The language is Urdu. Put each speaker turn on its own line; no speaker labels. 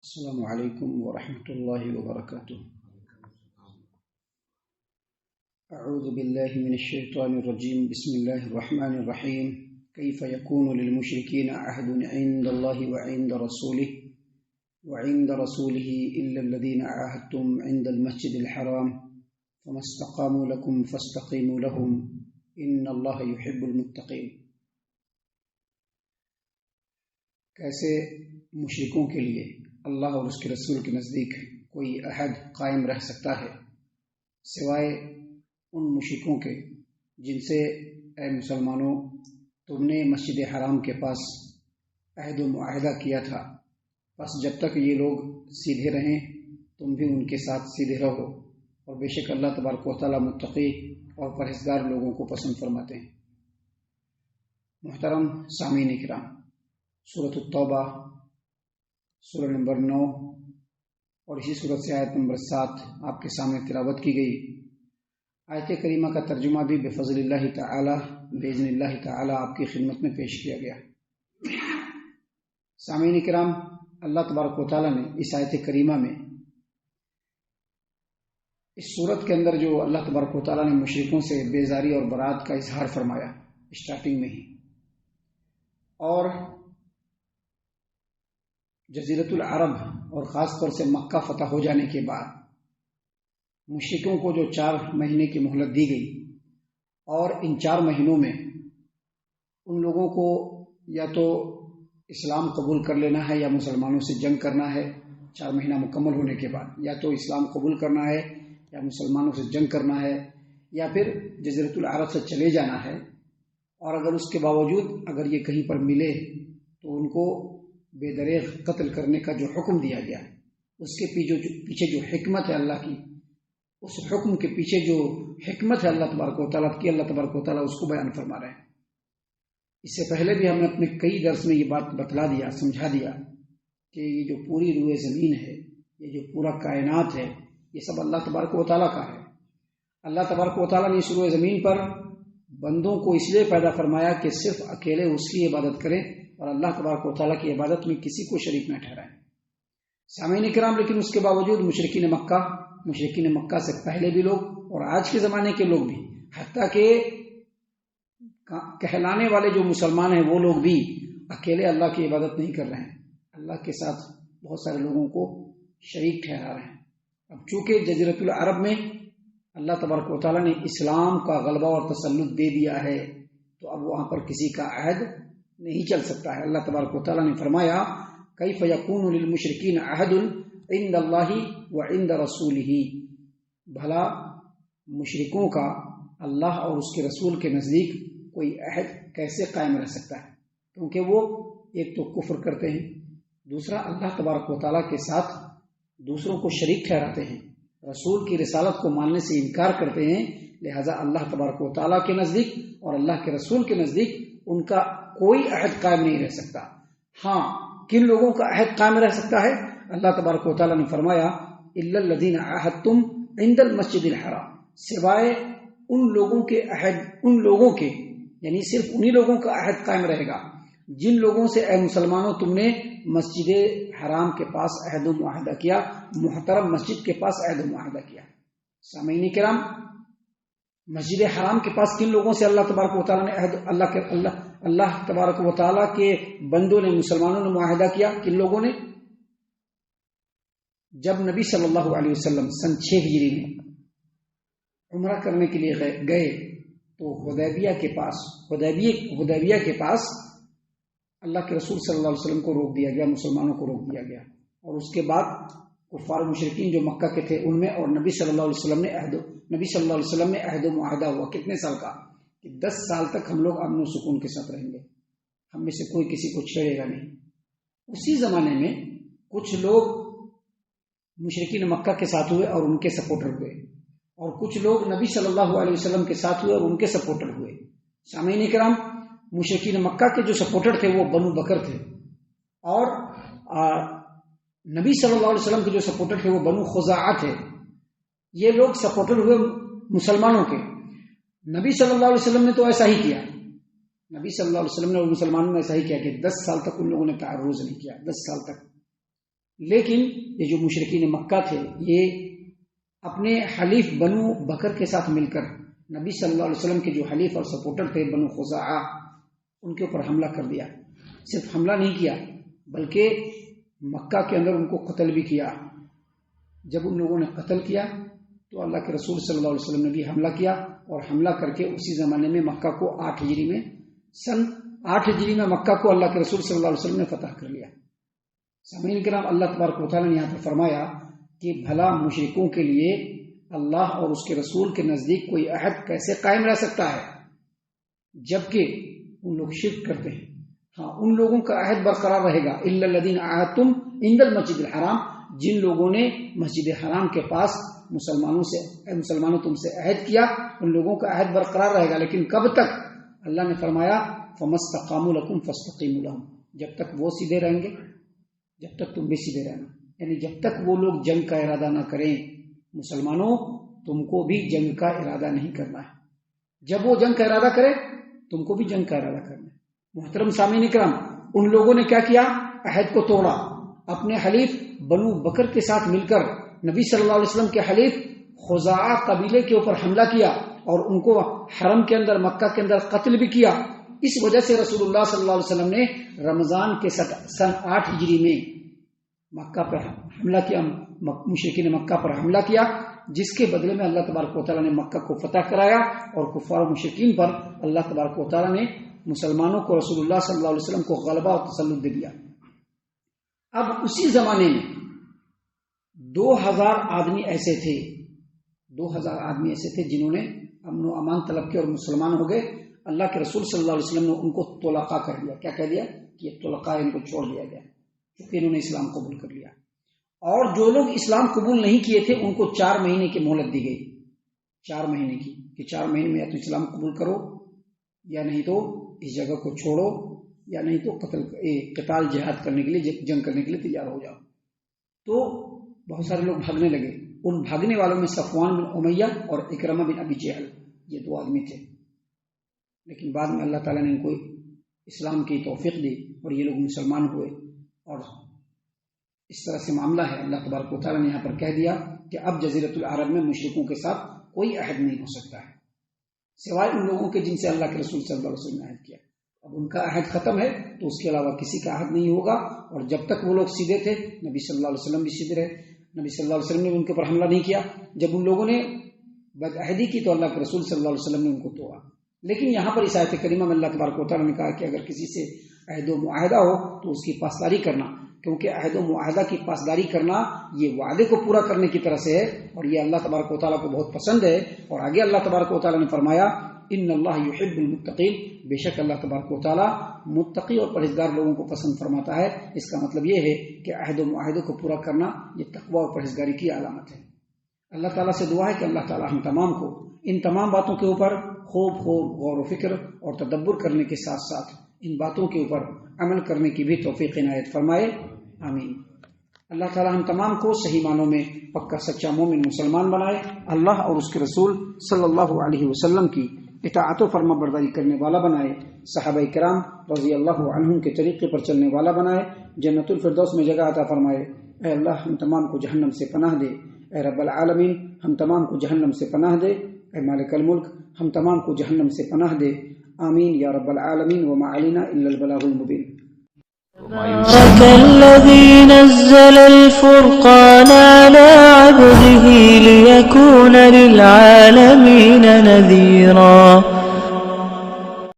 السلام عليكم ورحمة الله وبركاته. أعوذ بالله من الشيطان الرجيم. بسم الله الرحمن الرحيم. كيف يكون للمشركين عهد عند الله وعند رسوله إلا الذين عاهدتم عند المسجد الحرام فما استقاموا لكم فاستقيموا لهم إن الله يحب المتقين. کیسے مشرکوں کے لیے اللہ اور اس کے رسول کے نزدیک کوئی عہد قائم رہ سکتا ہے سوائے ان مشرکوں کے جن سے اے مسلمانوں تم نے مسجد حرام کے پاس عہد و معاہدہ کیا تھا، بس جب تک یہ لوگ سیدھے رہیں تم بھی ان کے ساتھ سیدھے رہو، اور بے شک اللہ تبارک و تعالیٰ متقی اور پرہیزگار لوگوں کو پسند فرماتے ہیں۔ محترم سامعین کرام، سورۃ التوبہ سورہ نمبر 9 اور اسی سورت سے آیت نمبر 7 آپ کے سامنے تلاوت کی گئی۔ آیت کریمہ کا ترجمہ بھی بفضل اللہ تعالی باذن اللہ تعالی آپ کی خدمت میں پیش کیا گیا۔ سامعین کرام، اللہ تبارک و تعالی نے اس آیت کریمہ میں اس سورت کے اندر جو اللہ تبارک و تعالی نے مشرکوں سے بیزاری اور برات کا اظہار فرمایا اسٹارٹنگ میں ہی، اور جزیرۃ العرب اور خاص طور سے مکہ فتح ہو جانے کے بعد مشرکوں کو جو 4 مہینے کی مہلت دی گئی، اور ان 4 مہینوں میں ان لوگوں کو یا تو اسلام قبول کر لینا ہے یا مسلمانوں سے جنگ کرنا ہے 4 مہینہ مکمل ہونے کے بعد، یا تو اسلام قبول کرنا ہے یا مسلمانوں سے جنگ کرنا ہے یا پھر جزیرۃ العرب سے چلے جانا ہے، اور اگر اس کے باوجود اگر یہ کہیں پر ملے تو ان کو بے دریغ قتل کرنے کا جو حکم دیا گیا، اس کے پیچھے جو حکمت ہے اللہ کی، اس حکم کے پیچھے جو حکمت ہے اللہ تبارک و تعالیٰ کی، اللہ تبارک و تعالیٰ اس کو بیان فرما رہے ہیں۔ اس سے پہلے بھی ہم نے اپنے کئی درس میں یہ بات بتلا دیا، سمجھا دیا کہ یہ جو پوری روئے زمین ہے، یہ جو پورا کائنات ہے، یہ سب اللہ تبارک و تعالیٰ کا ہے۔ اللہ تبارک و تعالیٰ نے اس روئے زمین پر بندوں کو اس لیے پیدا فرمایا کہ صرف اکیلے اس کی عبادت کریں اور اللہ تبارک و تعالیٰ کی عبادت میں کسی کو شریک نہ ٹھہرائیں۔ سامعین کرام، لیکن اس کے باوجود مشرکین مکہ سے پہلے بھی لوگ اور آج کے زمانے کے لوگ بھی، حتیٰ کہ کہلانے والے جو مسلمان ہیں وہ لوگ بھی اکیلے اللہ کی عبادت نہیں کر رہے ہیں، اللہ کے ساتھ بہت سارے لوگوں کو شریک ٹھہرا رہے ہیں۔ اب چونکہ جزیرۃ العرب میں اللہ تبارک و تعالیٰ نے اسلام کا غلبہ اور تسلط دے دیا ہے، تو اب وہاں پر کسی کا عہد نہیں چل سکتا ہے۔ اللہ تبارک و تعالیٰ نے فرمایا کیف یکون للمشرکین عہد عند اللہ وعند رسولہ، بھلا مشرکوں کا اللہ اور اس کے رسول کے نزدیک کوئی عہد کیسے قائم رہ سکتا ہے، کیونکہ وہ ایک تو کفر کرتے ہیں، دوسرا اللہ تبارک و تعالیٰ کے ساتھ دوسروں کو شریک ٹھہراتے ہیں، رسول کی رسالت کو ماننے سے انکار کرتے ہیں، لہذا اللہ تبارک و تعالیٰ کے نزدیک اور اللہ کے رسول کے نزدیک ان کا کوئی عہد قائم نہیں رہ سکتا۔ ہاں، کن لوگوں کا عہد قائم رہ سکتا ہے؟ اللہ تبارک و تعالیٰ نے فرمایا الا الذین عاہدتم عند المسجد الحرام، سوائے ان لوگوں کے عہد، ان لوگوں کے یعنی صرف انہی لوگوں کا عہد قائم رہے گا جن لوگوں سے اے مسلمانوں تم نے مسجد حرام کے پاس عہد و معاہدہ کیا، محترم مسجد کے پاس عہد و معاہدہ کیا۔ سامعین کرام، مسجد حرام کے پاس کن لوگوں سے اللہ تبارک و تعالیٰ نے عہد، اللہ تبارک و تعالیٰ کے بندوں نے، مسلمانوں نے معاہدہ کیا؟ کن لوگوں نے؟ جب نبی صلی اللہ علیہ وسلم سن 6 ہجری میں عمرہ کرنے کے لیے گئے تو حدیبیہ کے پاس اللہ کے رسول صلی اللہ علیہ وسلم کو روک دیا گیا، مسلمانوں کو روک دیا گیا، اور اس کے بعد کفار مشرکین جو مکہ کے تھے ان میں اور نبی صلی اللہ علیہ وسلم نے عہد و معاہدہ ہوا کتنے سال کا؟ کہ 10 سال تک ہم لوگ امن و سکون کے ساتھ رہیں گے، ہم میں سے کوئی کسی کو چھیڑے گا نہیں۔ اسی زمانے میں کچھ لوگ مشرکین مکہ کے ساتھ ہوئے اور ان کے سپورٹر ہوئے، اور کچھ لوگ نبی صلی اللہ علیہ وسلم کے ساتھ ہوئے اور ان کے سپورٹر ہوئے۔ سامعین کرام، مشرکین مکہ کے جو سپورٹر تھے وہ بنو بکر تھے، اور نبی صلی اللہ علیہ وسلم کے جو سپورٹر تھے وہ بنو خزاعہ تھے۔ یہ لوگ سپورٹر ہوئے مسلمانوں کے۔ نبی صلی اللہ علیہ وسلم نے تو ایسا ہی کیا، نبی صلی اللہ علیہ وسلم نے اور مسلمانوں نے ایسا ہی کیا کہ 10 سال تک ان لوگوں نے تعرض نہیں کیا، 10 سال تک لیکن یہ جو مشرکین مکہ تھے یہ اپنے حلیف بنو بکر کے ساتھ مل کر نبی صلی اللہ علیہ وسلم کے جو حلیف اور سپورٹر تھے بنو خزاعہ ان کے اوپر حملہ کر دیا. صرف حملہ نہیں کیا بلکہ مکہ کے اندر ان کو قتل بھی کیا. جب ان لوگوں نے قتل کیا تو اللہ کے رسول صلی اللہ علیہ وسلم نے بھی حملہ کیا اور حملہ کر کے اسی زمانے میں مکہ کو 8 ہجری میں سن 8 ہجری میں مکہ کو اللہ کے رسول صلی اللہ علیہ وسلم نے فتح کر لیا. سامعین کرام، اللہ تبارک و تعالیٰ نے یہاں پر فرمایا کہ بھلا مشرکوں کے لیے اللہ اور اس کے رسول کے نزدیک کوئی عہد کیسے قائم رہ سکتا ہے جبکہ ان لوگ شرک کرتے ہیں. ہاں، ان لوگوں کا عہد برقرار رہے گا الا الذین عاہدتم عند المسجد الحرام، جن لوگوں نے مسجد حرام کے پاس مسلمانوں تم سے عہد کیا ان لوگوں کا عہد برقرار رہے گا. لیکن کب تک؟ اللہ نے فرمایا فَمَسْتَقَامُوا لَكُمْ فَاسْتَقِيمُوا لَهُمْ، جب تک وہ سیدھے رہیں گے جب تک تم بھی سیدھے رہنا. یعنی جب تک وہ لوگ جنگ کا ارادہ نہ کریں مسلمانوں تم کو بھی جنگ کا ارادہ نہیں کرنا ہے. جب وہ جنگ کا ارادہ کرے تم کو بھی جنگ کا ارادہ کرنا ہے. محترم سامعین اکرام، ان لوگوں نے کیا کیا؟ عہد کو توڑا. اپنے حلیف بنو بکر کے ساتھ مل کر نبی صلی اللہ علیہ وسلم کے حلیف خزاعہ قبیلے کے اوپر حملہ کیا اور ان کو حرم کے اندر مکہ کے اندر قتل بھی کیا. اس وجہ سے رسول اللہ صلی اللہ علیہ وسلم نے رمضان کے سن 8 ہجری میں مکہ پر حملہ کیا، مشرکین مکہ پر حملہ کیا، جس کے بدلے میں اللہ تبارک و تعالیٰ نے مکہ کو فتح کرایا اور کفار و مشرکین پر اللہ تبارک و تعالیٰ نے مسلمانوں کو رسول اللہ صلی اللہ علیہ وسلم کو غلبہ اور تسلط دے دیا. اب اسی زمانے میں 2000 آدمی ایسے تھے 2000 آدمی ایسے تھے جنہوں نے امن و امان طلب کیا اور مسلمان ہو گئے. اللہ کے رسول صلی اللہ علیہ وسلم نے ان کو طلقاء کر دیا. کیا کہہ دیا؟ کہ یہ طلقاء، ان کو چھوڑ دیا گیا کیونکہ انہوں نے اسلام قبول کر لیا. اور جو لوگ اسلام قبول نہیں کیے تھے ان کو 4 مہینے کی مہلت دی گئی. 4 مہینے کی کہ 4 مہینے میں یا تو اسلام قبول کرو یا نہیں تو اس جگہ کو چھوڑو یا نہیں تو قتال جہاد کرنے کے لیے جنگ کرنے کے لیے تیار ہو جاؤ. تو بہت سارے لوگ بھاگنے لگے. ان بھاگنے والوں میں صفوان بن امیہ اور اکرمہ بن ابی جہل، یہ 2 آدمی تھے. لیکن بعد میں اللہ تعالیٰ نے ان کو اسلام کی توفیق دی اور یہ لوگ مسلمان ہوئے. اور اس طرح سے معاملہ ہے. اللہ تبارک و تعالیٰ نے یہاں پر کہہ دیا کہ اب جزیرۃ العرب میں مشرکوں کے ساتھ کوئی عہد نہیں ہو سکتا ہے سوائے ان لوگوں کے جن سے اللہ کے رسول صلی اللہ علیہ وسلم نے عہد کیا. اب ان کا عہد ختم ہے تو اس کے علاوہ کسی کا عہد نہیں ہوگا. اور جب تک وہ لوگ سیدھے تھے نبی صلی اللہ علیہ وسلم بھی سیدھے رہے. نبی صلی اللہ علیہ وسلم نے ان کے اوپر حملہ نہیں کیا. جب ان لوگوں نے بدعہدی کی تو اللہ کے رسول صلی اللہ علیہ وسلم نے ان کو توڑا. لیکن یہاں پر اس آیت کریمہ میں اللہ تبارک و تعالیٰ نے کہا کہ اگر کسی سے عہد و معاہدہ ہو تو اس کی پاسداری کرنا، کیونکہ عہد و معاہدہ کی پاسداری کرنا یہ وعدے کو پورا کرنے کی طرح سے ہے اور یہ اللہ تبارک و تعالیٰ کو بہت پسند ہے. اور آگے اللہ تبارک و تعالیٰ نے فرمایا ان اللہ یحب المتقین، بے شک اللہ تبارک و تعالیٰ متقی اور پرہیزگار لوگوں کو پسند فرماتا ہے. اس کا مطلب یہ ہے کہ عہد و معاہدے کو پورا کرنا یہ تقویٰ اور پرہیزگاری کی علامت ہے. اللہ تعالیٰ سے دعا ہے کہ اللہ تعالیٰ ہم تمام کو ان تمام باتوں کے اوپر خوب غور و فکر اور تدبر کرنے کے ساتھ ساتھ ان باتوں کے اوپر عمل کرنے کی بھی توفیق عنایت فرمائے. آمین. اللہ تعالیٰ ہم تمام کو صحیح معنوں میں پکا سچا مومن مسلمان بنائے. اللہ اور اس کے رسول صلی اللہ علیہ وسلم کی اطاعت و فرما برداری کرنے والا بنائے. صحابہ کرام رضی اللہ عنہم کے طریقے پر چلنے والا بنائے. جنت الفردوس میں جگہ عطا فرمائے. اے اللہ ہم تمام کو جہنم سے پناہ دے. اے رب العالمین ہم تمام کو جہنم سے پناہ دے. اے مالک الملک ہم تمام کو جہنم سے پناہ دے. آمین یا رب العالمین. وما علینا الا البلاغ المبین.
تبارك الذي نزل الفرقان على عبده ليكون للعالمين نذيرا.